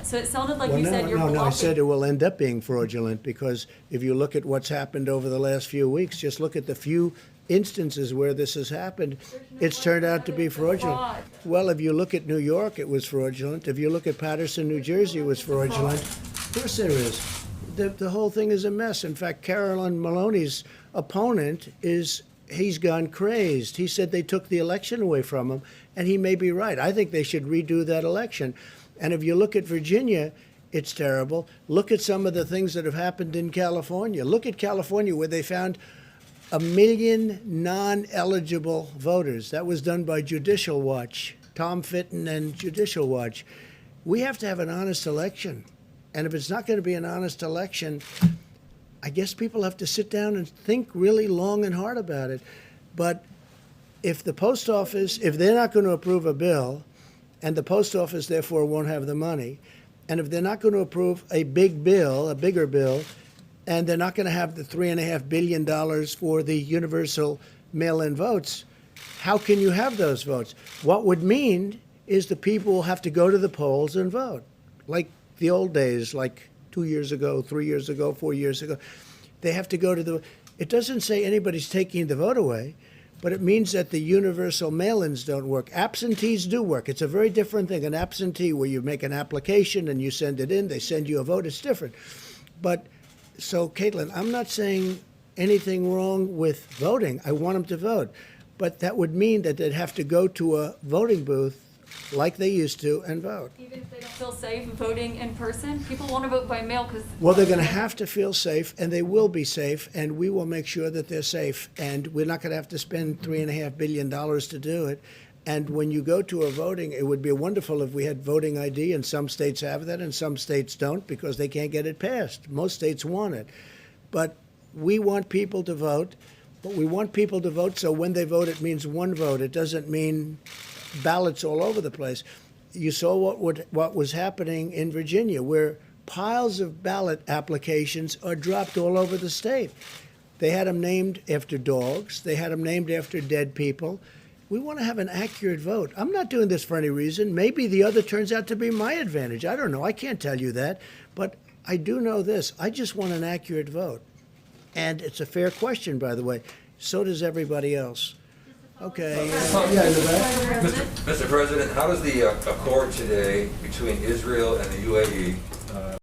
fraudulent. So it sounded like Well, you no, said you're no, bluffing. I said it will end up being fraudulent because if you look at what's happened over the last few weeks, just look at the few instances where this has happened, it's turned out to be fraudulent. Fraud. Well, if you look at New York, it was fraudulent. If you look at Paterson, New Jersey, it was fraudulent. Of course there is. The whole thing is a mess. In fact, Carolyn Maloney's opponent he's gone crazed. He said they took the election away from him, and he may be right. I think they should redo that election. And if you look at Virginia, it's terrible. Look at some of the things that have happened in California. Look at California where they found 1 million non-eligible voters. That was done by Judicial Watch, Tom Fitton and Judicial Watch. We have to have an honest election. And if it's not going to be an honest election, I guess people have to sit down and think really long and hard about it. But if the post office, if they're not going to approve a bill, and the post office therefore won't have the money, and if they're not going to approve a big bill, a bigger bill, and they're not going to have the $3.5 billion for the universal mail-in votes, how can you have those votes? What would mean is the people will have to go to the polls and vote, like the old days, like 2 years ago, 3 years ago, 4 years ago. They have to go to the. It doesn't say anybody's taking the vote away, but it means that the universal mail-ins don't work. Absentees do work. It's a very different thing. An absentee where you make an application and you send it in, they send you a vote, it's different. But so, Caitlin, I'm not saying anything wrong with voting. I want them to vote. But that would mean that they'd have to go to a voting booth like they used to and vote. Even if they don't feel safe voting in person, people want to vote by mail because. Well, they're going to have to feel safe, and they will be safe, and we will make sure that they're safe. And we're not going to have to spend $3.5 billion to do it. And when you go to a voting, it would be wonderful if we had voting ID, and some states have that, and some states don't because they can't get it passed. Most states want it. But we want people to vote, but we want people to vote so when they vote, it means one vote. It doesn't mean ballots all over the place. You saw what was happening in Virginia, where piles of ballot applications are dropped all over the state. They had them named after dogs. They had them named after dead people. We want to have an accurate vote. I'm not doing this for any reason. Maybe the other turns out to be my advantage. I don't know. I can't tell you that. But I do know this. I just want an accurate vote. And it's a fair question, by the way. So does everybody else. Okay. Yeah, in the back. Mr. President, how does the accord today between Israel and the UAE